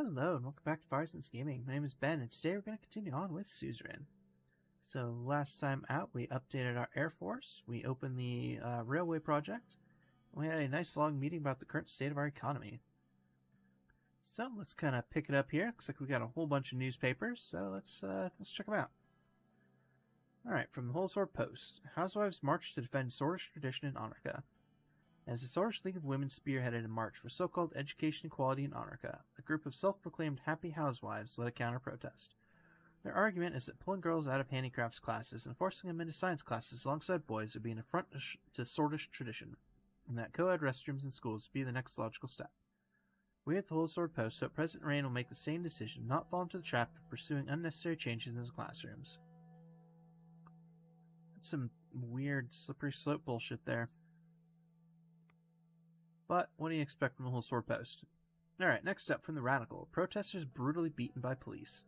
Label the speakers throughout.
Speaker 1: Hello and welcome back to Firesense Gaming. My name is Ben and today we're going to continue on with Suzerain. So last time out we updated our Air Force, we opened the railway project, and we had a nice long meeting about the current state of our economy. So let's kind of pick it up here. Looks like we got a whole bunch of newspapers, so let's check them out. Alright, from the Whole Sword Post. Housewives march to defend Swordish tradition in Anarcha. As the Swordish League of Women spearheaded a march for so-called education equality in Anarcha, a group of self-proclaimed happy housewives led a counter-protest. Their argument is that pulling girls out of handicrafts classes and forcing them into science classes alongside boys would be an affront to Swordish tradition, and that co-ed restrooms in schools would be the next logical step. We at the Whole Sword Post hope President Rain will make the same decision, not fall into the trap of pursuing unnecessary changes in his classrooms. That's some weird slippery slope bullshit there. But what do you expect from the Whole Sword Post? Alright, next up from the Radical. Protesters brutally beaten by police.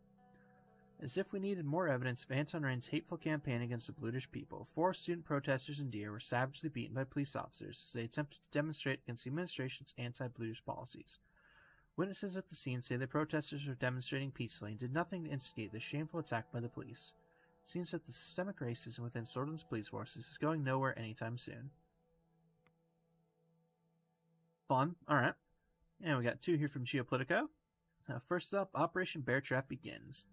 Speaker 1: As if we needed more evidence of Anton Rain's hateful campaign against the Bludish people, 4 student protesters in Deer were savagely beaten by police officers as they attempted to demonstrate against the administration's anti-Bludish policies. Witnesses at the scene say the protesters were demonstrating peacefully and did nothing to instigate this shameful attack by the police. It seems that the systemic racism within Sordland's police forces is going nowhere anytime soon. Fun. Alright. And we got 2 here from Geopolitical. First up, Operation Bear Trap begins.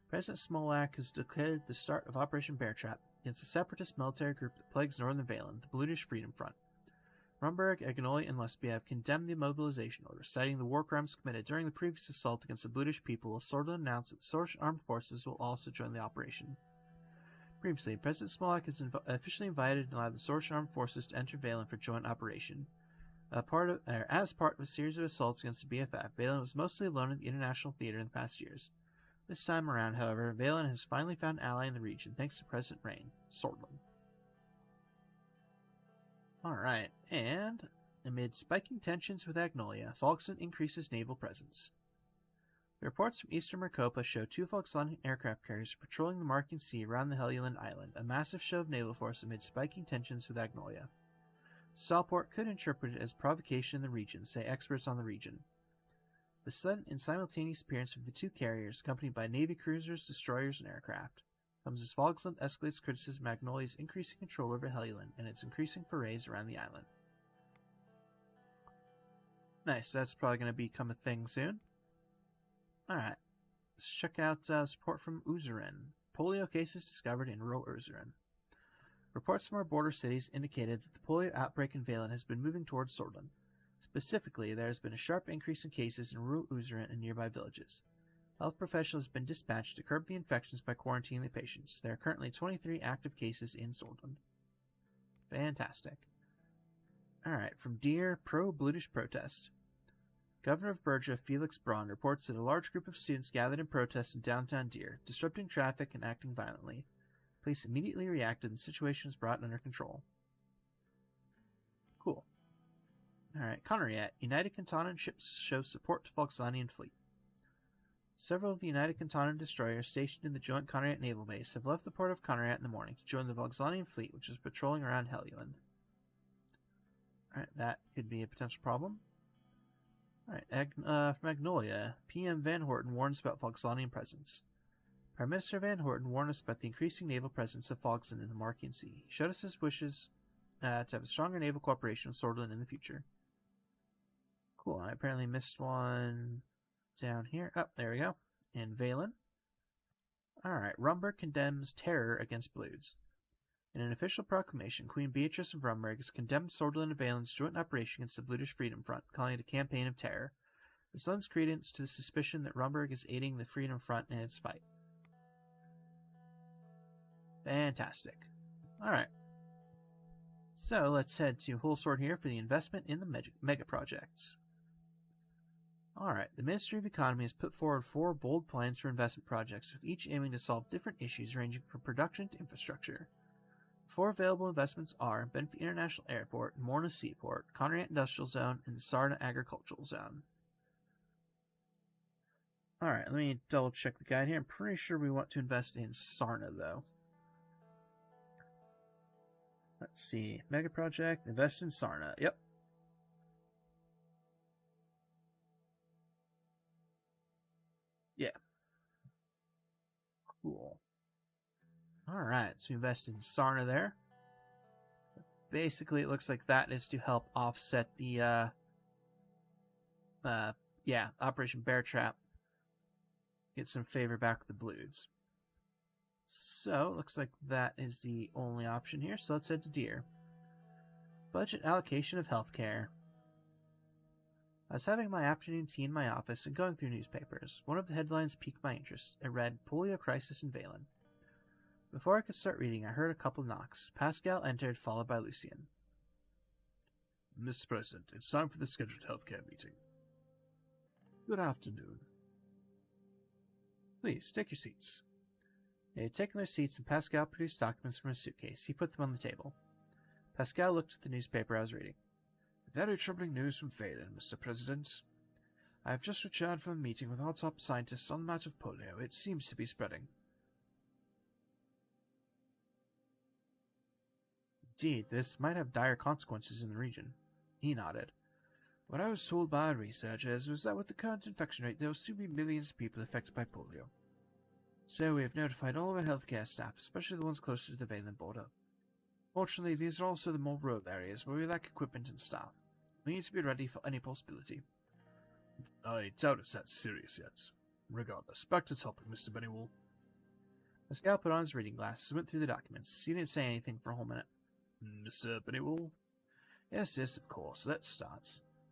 Speaker 1: President Smolak has declared the start of Operation Bear Trap against a separatist military group that plagues Northern Valen, the Bludish Freedom Front. Rumberg, Agnoli, and Lesbia have condemned the mobilization order, citing the war crimes committed during the previous assault against the Bludish people, while Sordland announced that the Sordland armed forces will also join the operation. Previously, President Smolak has officially invited and allowed the Sordland armed forces to enter Valen for joint operation. As part of a series of assaults against the BFF, Valen was mostly alone in the international theater in the past years. This time around, however, Valen has finally found an ally in the region thanks to President Rain, Sordland. Alright, and amid spiking tensions with Agnolia, Falkland increases naval presence. Reports from eastern Marcopa show 2 Falklandian aircraft carriers patrolling the Marking Sea around the Helluland Island, a massive show of naval force amid spiking tensions with Agnolia. Salport could interpret it as provocation in the region, say experts on the region. The sudden and simultaneous appearance of the 2 carriers, accompanied by Navy cruisers, destroyers, and aircraft, comes as Falkland escalates criticism of Magnolia's increasing control over Helluland and its increasing forays around the island. Nice, that's probably going to become a thing soon. Alright, let's check out support from Suzerain. Polio cases discovered in rural Suzerain. Reports from our border cities indicated that the polio outbreak in Valen has been moving towards Sordland. Specifically, there has been a sharp increase in cases in rural Suzerain and nearby villages. Health professionals have been dispatched to curb the infections by quarantining the patients. There are currently 23 active cases in Sordland. Fantastic. Alright, from Deer, pro-Bludish protest. Governor of Bergia, Felix Braun, reports that a large group of students gathered in protest in downtown Deer, disrupting traffic and acting violently. Police immediately reacted and the situation was brought under control. Cool. Alright, Conariat. United Cantonan ships show support to Falklandian fleet. Several of the United Cantonan destroyers stationed in the joint Conariat naval base have left the port of Conariat in the morning to join the Falklandian fleet, which is patrolling around Helluland. Alright, that could be a potential problem. Alright, from Magnolia. PM Van Horten warns about Falklandian presence. Prime Minister Van Horten warned us about the increasing naval presence of Falkland in the Marking Sea. He showed us his wishes to have a stronger naval cooperation with Sordland in the future. Cool, I apparently missed one down here. Oh, there we go. In Valen. Alright, Rumberg condemns terror against Blues. In an official proclamation, Queen Beatrice of Rumberg has condemned Sordland and Valen's joint operation against the Bludish Freedom Front, calling it a campaign of terror. This lends credence to the suspicion that Rumberg is aiding the Freedom Front in its fight. Fantastic. Alright. So, let's head to Whole Sword here for the investment in the mega projects. Alright, the Ministry of Economy has put forward 4 bold plans for investment projects, with each aiming to solve different issues ranging from production to infrastructure. 4 available investments are Benfi International Airport, Morna Seaport, Conariat Industrial Zone, and Sarna Agricultural Zone. Alright, let me double check the guide here. I'm pretty sure we want to invest in Sarna, though. Let's see. Mega project, invest in Sarna. Yep. Alright, so we invest in Sarna there. Basically, it looks like that is to help offset the, Operation Bear Trap. Get some favor back with the Bloods. So, looks like that is the only option here, so let's head to Deer. Budget allocation of healthcare. I was having my afternoon tea in my office and going through newspapers. One of the headlines piqued my interest. It read, Polio Crisis in Valen. Before I could start reading, I heard a couple knocks. Pascal entered, followed by Lucien.
Speaker 2: Mr. President, it's time for the scheduled healthcare meeting. Good afternoon.
Speaker 1: Please, take your seats. They had taken their seats, and Pascal produced documents from his suitcase. He put them on the table. Pascal looked at the newspaper I was reading.
Speaker 2: Very troubling news from Valen, Mr. President. I have just returned from a meeting with our top scientists on the matter of polio. It seems to be spreading.
Speaker 1: Indeed, this might have dire consequences in the region. He nodded.
Speaker 2: What I was told by researchers was that with the current infection rate, there will soon be millions of people affected by polio. So we have notified all of our healthcare staff, especially the ones closer to the Valen border. Fortunately, these are also the more rural areas where we lack equipment and staff. We need to be ready for any possibility. I doubt it's that serious yet. Regardless, back to topic, Mr. Bennywool.
Speaker 1: Pascal put on his reading glasses and went through the documents. He didn't say anything for a whole minute.
Speaker 2: Mr. Bennywool?
Speaker 1: Yes, of course. Let's start.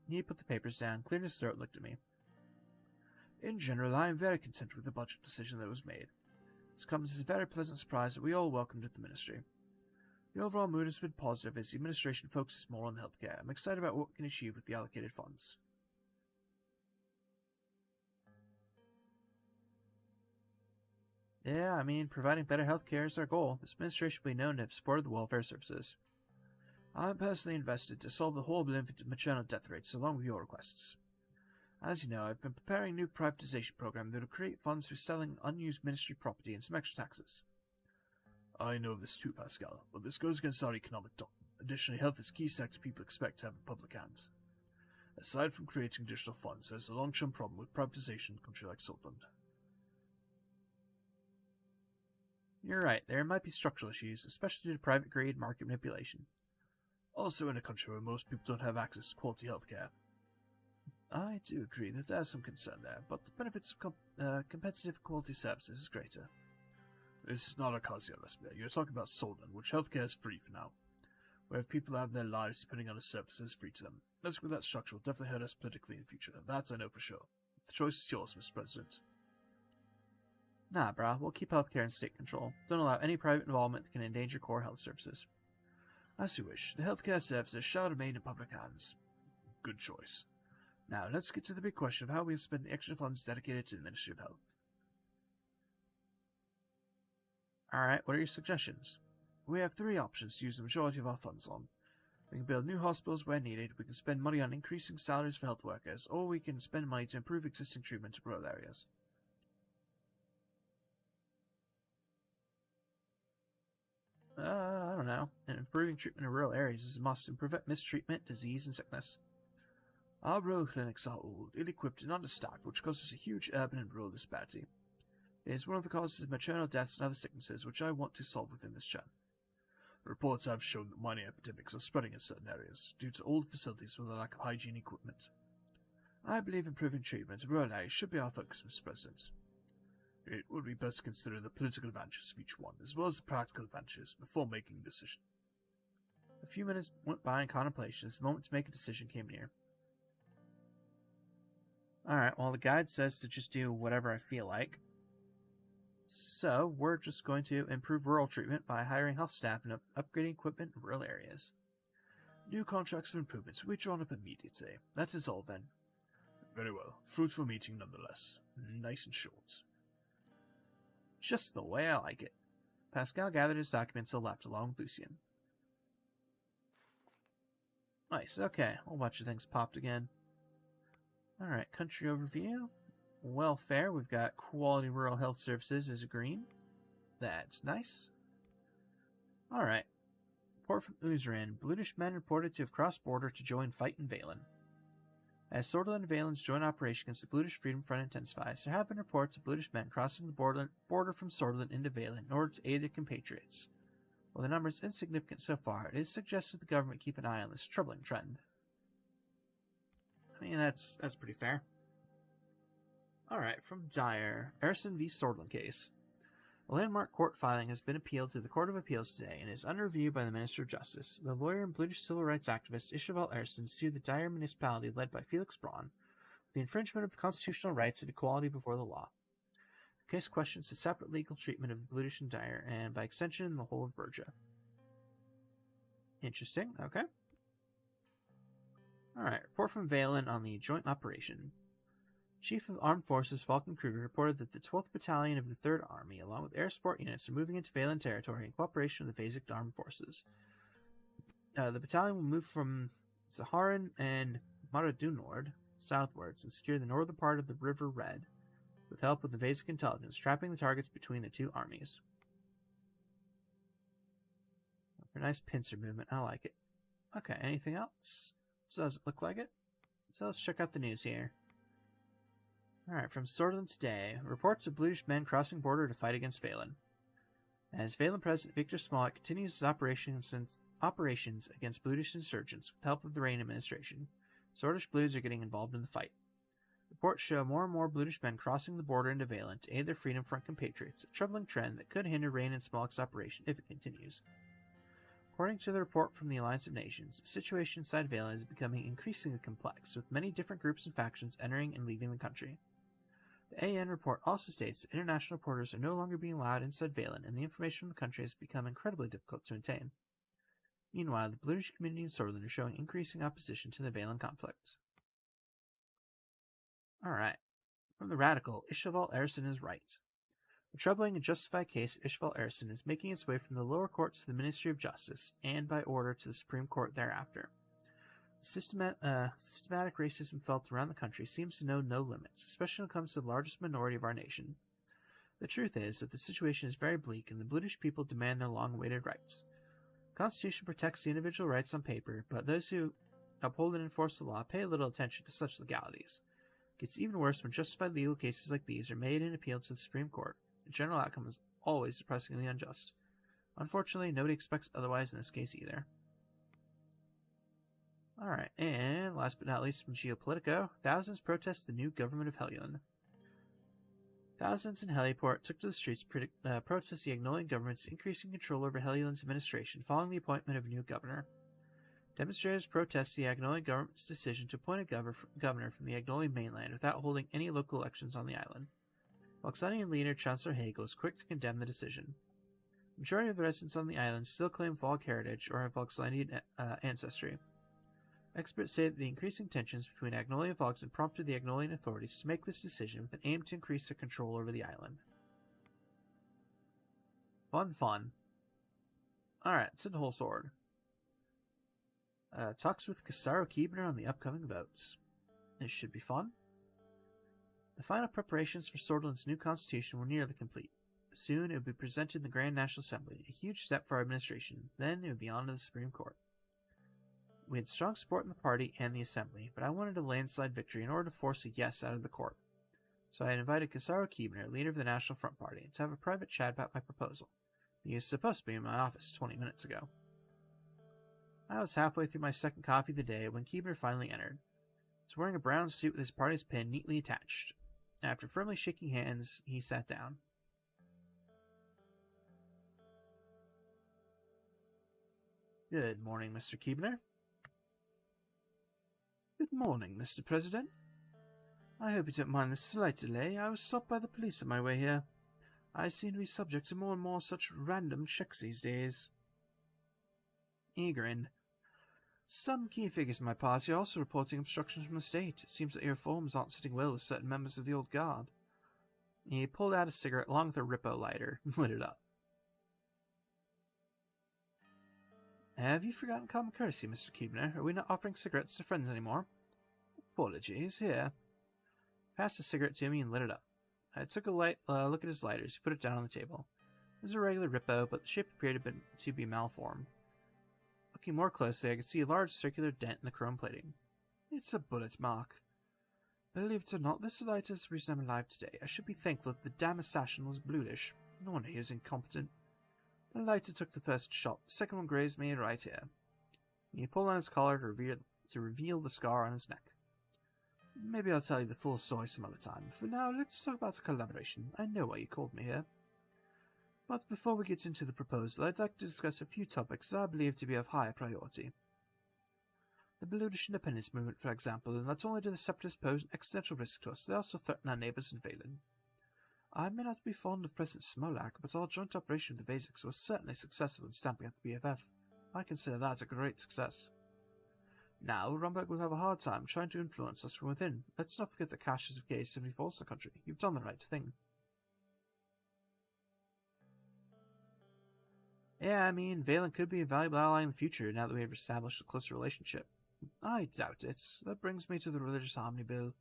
Speaker 1: He put the papers down, cleared his throat, and looked at me.
Speaker 2: In general, I am very content with the budget decision that was made. This comes as a very pleasant surprise that we all welcomed at the Ministry. The overall mood has been positive as the administration focuses more on healthcare. I'm excited about what we can achieve with the allocated funds.
Speaker 1: Yeah, I mean, providing better healthcare is our goal. This administration will be known to have supported the welfare services.
Speaker 2: I'm personally invested to solve the horrible infant and maternal death rates along with your requests. As you know, I've been preparing a new privatization program that will create funds through selling unused ministry property and some extra taxes. I know this too, Pascal, but this goes against our economic dogma. Additionally, health is a key sector people expect to have in public hands. Aside from creating additional funds, there's a long-term problem with privatization in a country like Scotland.
Speaker 1: You're right, there might be structural issues, especially due to private greed and market manipulation.
Speaker 2: Also in a country where most people don't have access to quality healthcare. I do agree that there's some concern there, but the benefits of competitive quality services is greater. This is not a Kasia recipe. You're talking about Solden, which healthcare is free for now. Where if people have their lives depending on a service that is free to them. Messing with that structure will definitely hurt us politically in the future. That I know for sure. The choice is yours, Mr. President.
Speaker 1: Nah, brah, we'll keep healthcare in state control. Don't allow any private involvement that can endanger core health services.
Speaker 2: As you wish. The healthcare services shall remain in public hands. Good choice. Now, let's get to the big question of how we'll spend the extra funds dedicated to the Ministry of Health.
Speaker 1: Alright, what are your suggestions?
Speaker 2: We have three options to use the majority of our funds on. We can build new hospitals where needed, we can spend money on increasing salaries for health workers, or we can spend money to improve existing treatment to rural areas.
Speaker 1: I don't know. And improving treatment in rural areas is a must to prevent mistreatment, disease, and sickness.
Speaker 2: Our rural clinics are old, ill-equipped, and understaffed, which causes a huge urban and rural disparity. It is one of the causes of maternal deaths and other sicknesses, which I want to solve within this term. Reports have shown that minor epidemics are spreading in certain areas, due to old facilities with a lack of hygiene equipment. I believe improving treatment in rural areas should be our focus, Mr. President. It would be best to consider the political advantages of each one, as well as the practical advantages, before making a decision.
Speaker 1: A few minutes went by in contemplation as the moment to make a decision came near. Alright, well the guide says to just do whatever I feel like. So, we're just going to improve rural treatment by hiring health staff and upgrading equipment in rural areas.
Speaker 2: New contracts for improvements will be drawn up immediately. That is all then. Very well. Fruitful meeting nonetheless. Nice and short.
Speaker 1: Just the way I like it. Pascal gathered his documents and left along with Lucien. Nice, okay. A whole bunch of things popped again. Alright, country overview. Welfare, we've got quality rural health services as a green. That's nice. Alright. Report from Suzerain. Blutish men reported to have crossed border to join fight in Valen. As Sordal and Valen's joint operation against the Blutish Freedom Front intensifies, there have been reports of Blutish men crossing the border from Sordal into Valen in order to aid their compatriots. While the number is insignificant so far, it is suggested the government keep an eye on this troubling trend. I mean, that's pretty fair. Alright, from Dyer, Erison v. Sordal case. A landmark court filing has been appealed to the Court of Appeals today and is under review by the Minister of Justice. The lawyer and Blutish civil rights activist Ishaval Erison sued the Dyer municipality led by Felix Braun for the infringement of the constitutional rights of equality before the law. The case questions the separate legal treatment of the Blutish and Dyer, and by extension, the whole of Bergia. Interesting, okay. Alright, report from Valen on the joint operation. Chief of Armed Forces Falcon Kruger reported that the 12th Battalion of the 3rd Army, along with air support units, are moving into Valen territory in cooperation with the Vasic Armed Forces. The battalion will move from Saharan and Maradunord southwards and secure the northern part of the River Red, with help of the Vasic intelligence, trapping the targets between the two armies. A nice pincer movement, I like it. Okay, anything else? Doesn't look like it. So let's check out the news here. Alright, from Sordal today, reports of Blutish men crossing border to fight against Valen. As Valen President Victor Smollett continues his operations against Blutish insurgents with help of the Reign administration, Sordish Blues are getting involved in the fight. Reports show more and more Blutish men crossing the border into Valen to aid their Freedom Front compatriots, a troubling trend that could hinder Reign and Smollett's operation if it continues. According to the report from the Alliance of Nations, the situation inside Valen is becoming increasingly complex, with many different groups and factions entering and leaving the country. The AN report also states that international reporters are no longer being allowed inside Valen, and the information from the country has become incredibly difficult to obtain. Meanwhile, the Blutish community in Sordal are showing increasing opposition to the Valen conflict. Alright. From the Radical, Ishaval Erison is right. The troubling and justified case of Ishaval Erison is making its way from the lower courts to the Ministry of Justice, and by order to the Supreme Court thereafter. Systematic racism felt around the country seems to know no limits, especially when it comes to the largest minority of our nation. The truth is that the situation is very bleak, and the Blutish people demand their long-awaited rights. The Constitution protects the individual rights on paper, but those who uphold and enforce the law pay little attention to such legalities. It gets even worse when justified legal cases like these are made and appealed to the Supreme Court. The general outcome is always depressingly unjust. Unfortunately, nobody expects otherwise in this case either. Alright, and last but not least from Geopolitical, thousands protest the new government of Helioun. Thousands in Heliport took to the streets to protest the Agnolian government's increasing control over Helioun's administration following the appointment of a new governor. Demonstrators protest the Agnolian government's decision to appoint a governor from the Agnolian mainland without holding any local elections on the island. Volksanian leader Chancellor Hagel is quick to condemn the decision. The majority of the residents on the island still claim Volk heritage or have Volksanian ancestry. Experts say that the increasing tensions between Agnolian and Volks have prompted the Agnolian authorities to make this decision with an aim to increase their control over the island. Fun. Alright, Sidhol Sword. Talks with Kasaro Keebner on the upcoming votes. This should be fun. The final preparations for Sordalin's new constitution were nearly complete. Soon it would be presented in the Grand National Assembly, a huge step for our administration. Then it would be on to the Supreme Court. We had strong support in the party and the Assembly, but I wanted a landslide victory in order to force a yes out of the court. So I had invited Kasaro Keebner, leader of the National Front Party, to have a private chat about my proposal. He was supposed to be in my office 20 minutes ago. I was halfway through my second coffee of the day when Keebner finally entered. He was wearing a brown suit with his party's pin neatly attached. After firmly shaking hands, he sat down. Good morning, Mr. Keebner.
Speaker 2: Good morning, Mr. President. I hope you don't mind the slight delay. I was stopped by the police on my way here. I seem to be subject to more and more such random checks these days. He grinned. Some key figures in my party are also reporting obstructions from the state. It seems that your reforms aren't sitting well with certain members of the old guard. He pulled out a cigarette along with a Rippo lighter and lit it up. Have you forgotten common courtesy, Mr. Keebner? Are we not offering cigarettes to friends anymore? Apologies, here. Passed the cigarette to me and lit it up. I took a look at his lighters. He put it down on the table. It was a regular Rippo, but the shape appeared to be malformed. Looking more closely, I could see a large circular dent in the chrome plating. It's a bullet, Mark. Believe it or not, this light is the reason I'm alive today. I should be thankful that the damn assassin was bluish. No wonder he is incompetent. The lighter took the first shot, the second one grazed me right here. He pulled on his collar to reveal the scar on his neck. Maybe I'll tell you the full story some other time. For now, let's talk about the collaboration. I know why you called me here. But before we get into the proposal, I'd like to discuss a few topics that I believe to be of higher priority. The bluish independence movement, for example, not only do the Separatists pose an existential risk to us, they also threaten our neighbours in Valen. I may not be fond of President Smolak, but our joint operation with the Vasics was certainly successful in stamping out the BFF. I consider that a great success. Now, Rumberg will have a hard time trying to influence us from within. Let's not forget the caches of K-74's the country. You've done the right thing. Yeah, I mean, Valen could be a valuable ally in the future now that we have established a closer relationship. I doubt it. That brings me to the Religious Harmony Bill.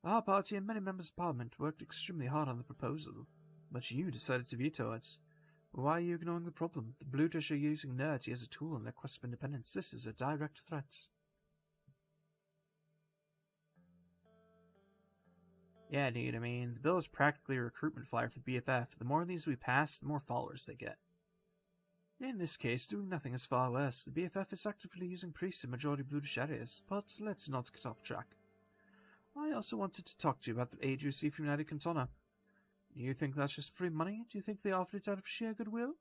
Speaker 2: Our party and many members of Parliament worked extremely hard on the proposal, but you decided to veto it. Why are you ignoring the problem? The Bluish are using nerdy as a tool in their quest for independence. This is a direct threat. Yeah, dude, I mean, the bill is practically a recruitment flyer for the BFF. The more of these we pass, the more followers they get. In this case, doing nothing is far worse. The BFF is actively using priests in majority Bluish areas, but let's not get off track. I also wanted to talk to you about the aid you received from United Cantona. Do you think that's just free money? Do you think they offered it out of sheer goodwill?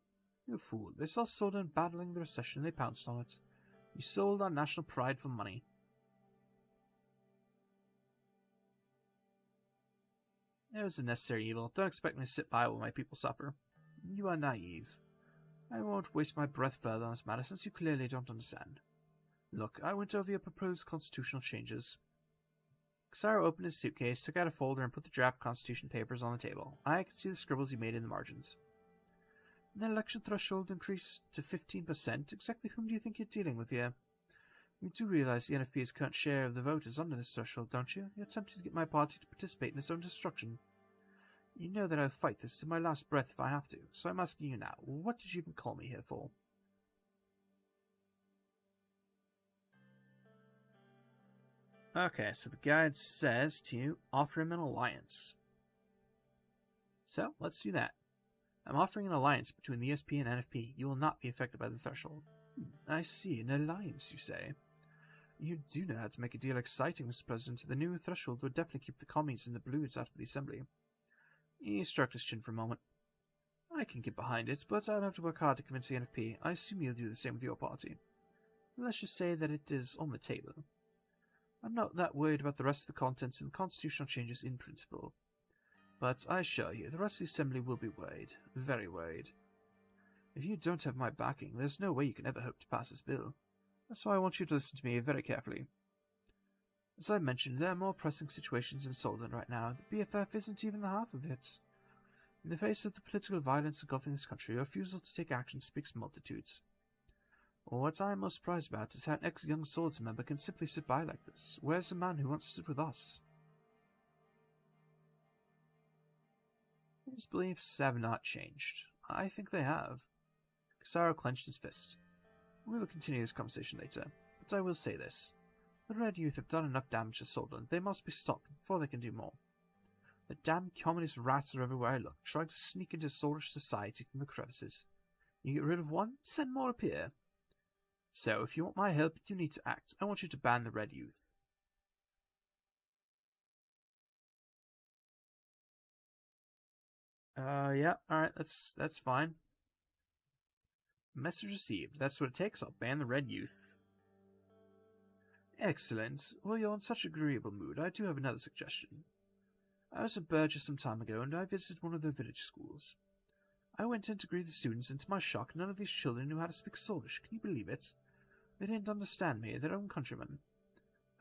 Speaker 2: You fool. They saw Soldan battling the recession and they pounced on it. You sold our national pride for money. It was a necessary evil. Don't expect me to sit by while my people suffer. You are naive. I won't waste my breath further on this matter since you clearly don't understand. Look, I went over your proposed constitutional changes. Ciara opened his suitcase, took out a folder, and put the draft constitution papers on the table. I could see the scribbles he made in the margins. The election threshold increased to 15%. Exactly whom do you think you're dealing with here? You do realize the NFP's current share of the vote is under this threshold, don't you? You're tempted to get my party to participate in its own destruction. You know that I'll fight this to my last breath if I have to, so I'm asking you now, what did you even call me here for? Okay, so the guide says to offer him an alliance. So, let's do that. I'm offering an alliance between the ESP and NFP. You will not be affected by the threshold. I see, an alliance, you say. You do know how to make a deal exciting, Mr. President. The new threshold would definitely keep the commies and the Blues out of the Assembly. He stroked his chin for a moment. I can get behind it, but I'll have to work hard to convince the NFP. I assume you'll do the same with your party. Let's just say that it is on the table. I'm not that worried about the rest of the contents and constitutional changes in principle. But I assure you, the rest of the Assembly will be worried. Very worried. If you don't have my backing, there's no way you can ever hope to pass this bill. That's why I want you to listen to me very carefully. As I mentioned, there are more pressing situations in Soldan right now. The BFF isn't even the half of it. In the face of the political violence engulfing this country, your refusal to take action speaks multitudes. What I am most surprised about is how an ex-Young Swords member can simply sit by like this. Where's the man who wants to sit with us? His beliefs have not changed. I think they have. Ciara clenched his fist. We will continue this conversation later, but I will say this. The Red Youth have done enough damage to Soldan. They must be stopped before they can do more. The damn communist rats are everywhere I look, trying to sneak into Solish society from the crevices. You get rid of one, send more appear. So, if you want my help, you need to act. I want you to ban the Red Youth. Yeah, alright, that's fine. Message received. That's what it takes. I'll ban the Red Youth. Excellent. Well, you're in such agreeable mood. I do have another suggestion. I was a Burgess some time ago, and I visited one of their village schools. I went in to greet the students, and to my shock, none of these children knew how to speak Solish. Can you believe it? They didn't understand me, their own countrymen.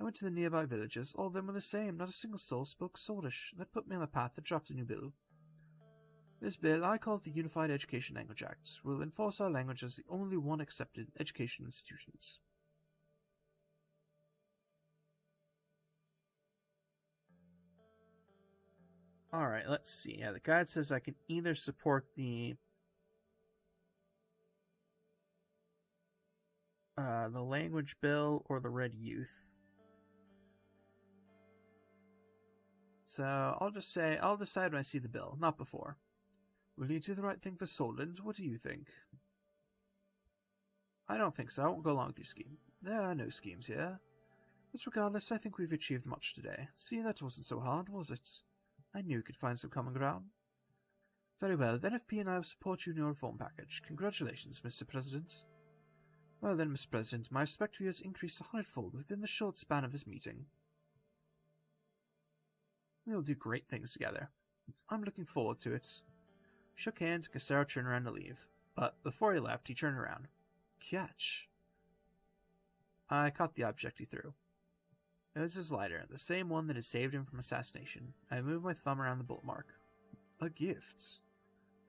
Speaker 2: I went to the nearby villages. All of them were the same. Not a single soul spoke Solish. That put me on the path to draft a new bill. This bill, I call it the Unified Education Language Act, will enforce our language as the only one accepted education institutions. Alright, let's see. Yeah, the guide says I can either support the language bill or the Red Youth.
Speaker 1: So I'll just say I'll decide when I see the bill, not before.
Speaker 2: Will you do the right thing for Solent? What do you think?
Speaker 1: I don't think so. I won't go along with your scheme.
Speaker 2: There are no schemes here. But regardless, I think we've achieved much today. See, that wasn't so hard, was it? I knew we could find some common ground. Very well, the NFP and I will support you in your reform package. Congratulations, Mr. President. Well then, Mr. President, my respect for you has increased 100-fold within the short span of this meeting.
Speaker 1: We'll do great things together. I'm looking forward to it. Shook hands, and Ciara turned around to leave. But before he left, he turned around.
Speaker 2: Catch.
Speaker 1: I caught the object he threw. It was his lighter, the same one that had saved him from assassination. I moved my thumb around the bullet mark.
Speaker 2: A gift.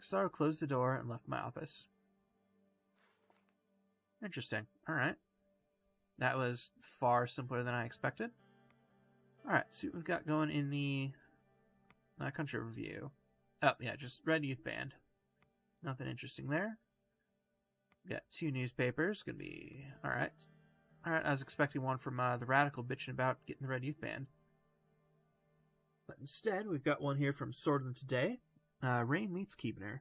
Speaker 1: Ciara closed the door and left my office. Interesting. Alright. That was far simpler than I expected. Alright, see what we've got going in the country review. Oh, yeah, just Red Youth Band. Nothing interesting there. Got 2 newspapers. Gonna be... Alright. Alright, I was expecting one from the Radical bitching about getting the Red Youth Band. But instead, we've got one here from Swordland Today. Rain meets Keebner.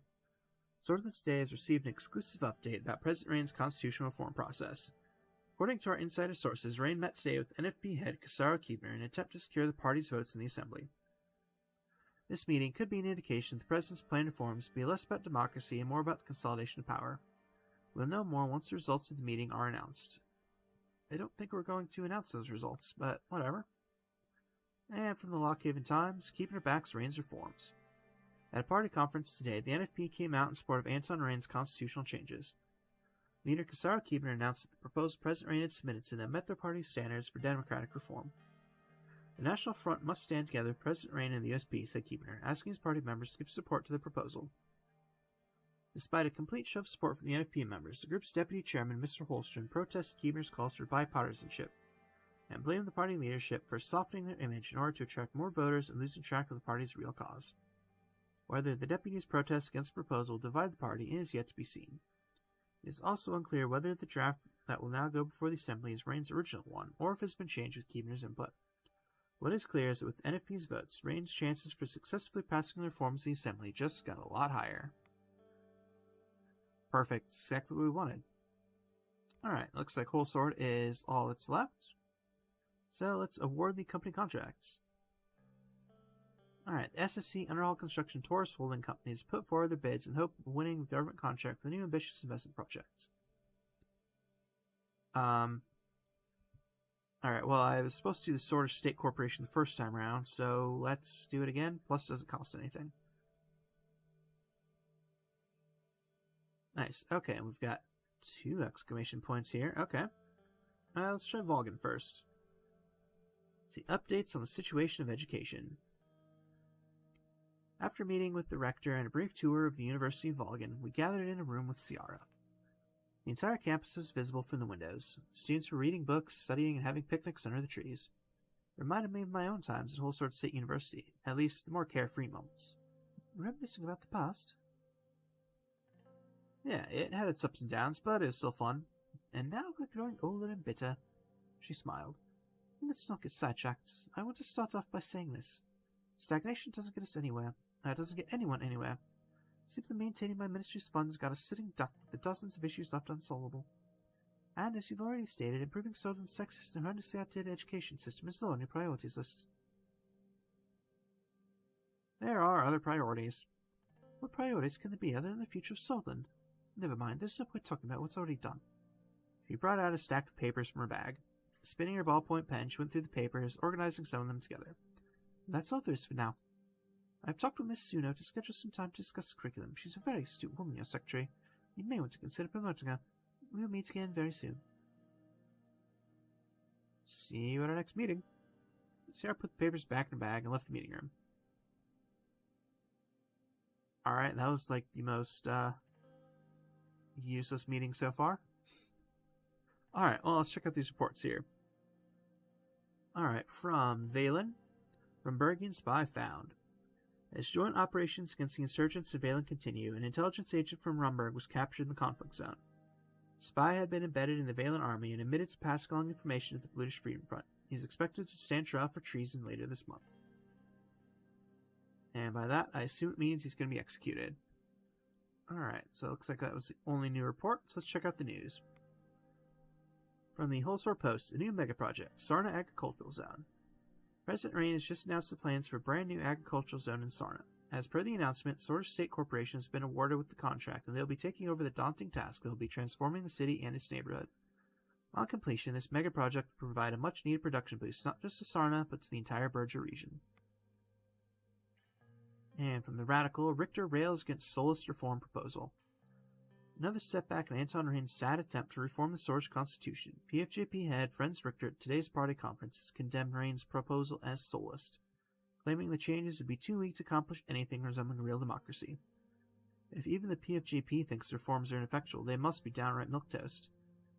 Speaker 1: Swordland Today has received an exclusive update about President Rain's constitutional reform process. According to our insider sources, Rain met today with NFP head Ciara Keebner in an attempt to secure the party's votes in the Assembly. This meeting could be an indication that the President's planned reforms will be less about democracy and more about the consolidation of power. We'll know more once the results of the meeting are announced. I don't think we're going to announce those results, but whatever. And from the Lockhaven Times, Keebner backs Rain's reforms. At a party conference today, the NFP came out in support of Anton Rain's constitutional changes. Leader Ciara Keebner announced that the proposed President Rain had submitted to them met their party's standards for democratic reform. The National Front must stand together with President Rain and the USP, said Keebner, asking his party members to give support to the proposal. Despite a complete show of support from the NFP members, the group's deputy chairman, Mr. Holstrom, protested Keebner's calls for bipartisanship and blamed the party leadership for softening their image in order to attract more voters and losing track of the party's real cause. Whether the deputies' protest against the proposal will divide the party is yet to be seen. It is also unclear whether the draft that will now go before the Assembly is Rain's original one, or if it has been changed with Keebner's input. What is clear is that with NFP's votes, Rain's chances for successfully passing the reforms in the Assembly just got a lot higher. Perfect. Exactly what we wanted. Alright, looks like Whole Sword is all that's left. So let's award the company contracts. Alright, the SSC Underhaul Construction Taurus Holding Companies put forward their bids in hope of winning the government contract for the new ambitious investment projects. Alright, well, I was supposed to do the Sword of State Corporation the first time around, so let's do it again. Plus, it doesn't cost anything. Nice. Okay, and we've got 2 exclamation points here. Okay. Let's try Volgan first. Let's see, updates on the situation of education. After meeting with the rector and a brief tour of the University of Volgan, we gathered in a room with Ciara. The entire campus was visible from the windows. Students were reading books, studying, and having picnics under the trees. It reminded me of my own times at Whole Sword State University, at least the more carefree moments. Reminiscing about the past? Yeah, it had its ups and downs, but it was still fun. And now we're growing older and bitter. She smiled. Let's not get sidetracked. I want to start off by saying this. Stagnation doesn't get us anywhere. It doesn't get anyone anywhere. Simply maintaining my ministry's funds got us sitting duck with the dozens of issues left unsolvable. And as you've already stated, improving Solon's sexist and horrendously outdated education system is low on your priorities list. There are other priorities. What priorities can there be other than the future of Solon? Never mind, there's no point talking about what's already done. She brought out a stack of papers from her bag. Spinning her ballpoint pen, she went through the papers, organizing some of them together. That's all there is for now. I've talked with Miss Suno to schedule some time to discuss the curriculum. She's a very astute woman, your secretary. You may want to consider promoting her. We'll meet again very soon. See you at our next meeting. Ciara put the papers back in her bag and left the meeting room. Alright, that was like the most, useless meeting so far. Alright, well, let's check out these reports here. Alright, from Valen. Rumbergian spy found. As joint operations against the insurgents in Valen continue, an intelligence agent from Rumberg was captured in the conflict zone. The spy had been embedded in the Valen army and admitted to pass along information to the British Freedom Front. He is expected to stand trial for treason later this month. And by that, I assume it means he's going to be executed. Alright, so it looks like that was the only new report, so let's check out the news. From the Wholesore Post, a new mega project, Sarna Agricultural Zone. President Rain has just announced the plans for a brand new agricultural zone in Sarna. As per the announcement, Sorge State Corporation has been awarded with the contract, and they'll be taking over the daunting task that will be transforming the city and its neighborhood. On completion, this mega project will provide a much-needed production boost, not just to Sarna, but to the entire Berger region. And from the Radical, Richter rails against Solist reform proposal. Another setback in Anton Rain's sad attempt to reform the Sorge constitution. PFJP head Franz Richter at today's party conference has condemned Rain's proposal as Solist, claiming the changes would be too weak to accomplish anything resembling real democracy. If even the PFJP thinks the reforms are ineffectual, they must be downright milquetoast,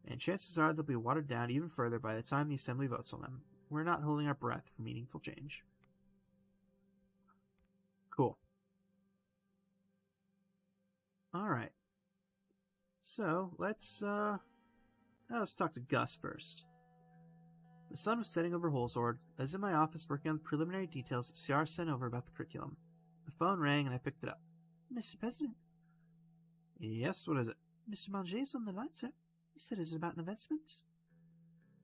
Speaker 1: and chances are they'll be watered down even further by the time the Assembly votes on them. We're not holding our breath for meaningful change. Cool. Alright. So, let's talk to Gus first. The sun was setting over Holsord. I was in my office working on the preliminary details that Ciara sent over about the curriculum. The phone rang and I picked it up. Mr. President? Yes, what is it? Mr. Manger is on the line, sir. He said it's about an investment.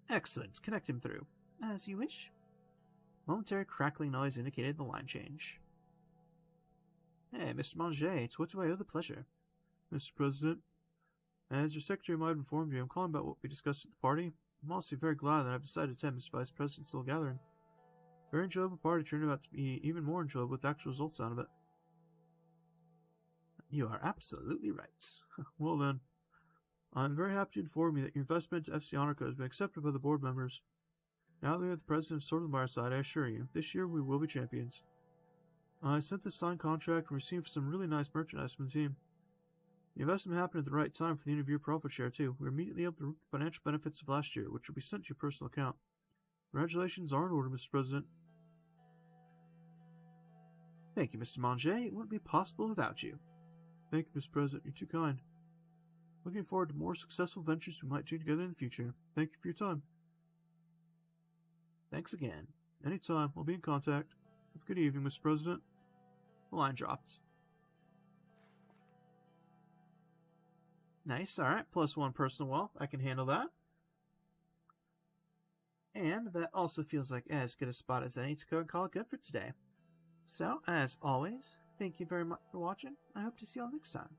Speaker 1: Excellent. Connect him through. As you wish. Momentary crackling noise indicated the line change. Hey, Mr. Manger, to what do I owe the pleasure? Mr. President, as your secretary might have informed you, I'm calling about what we discussed at the party. I'm also very glad that I've decided to attend Mr. Vice President's little gathering. Very enjoyable party turned out to be even more enjoyable with the actual results out of it. You are absolutely right. Well then, I'm very happy to inform you that your investment into FC Honorco has been accepted by the board members. Now that we have the president sorted by our side, I assure you, this year we will be champions. I sent this signed contract and received some really nice merchandise from the team. The investment happened at the right time for the end of year profit share, too. We were immediately able to reap the financial benefits of last year, which will be sent to your personal account. Congratulations are in order, Mr. President. Thank you, Mr. Manger. It wouldn't be possible without you. Thank you, Mr. President. You're too kind. Looking forward to more successful ventures we might do together in the future. Thank you for your time. Thanks again. Anytime. We'll be in contact. Have a good evening, Mr. President. The line dropped. Nice, alright, +1 personal wealth, I can handle that. And that also feels like as good a spot as any to go and call it good for today. So, as always, thank you very much for watching. I hope to see you all next time.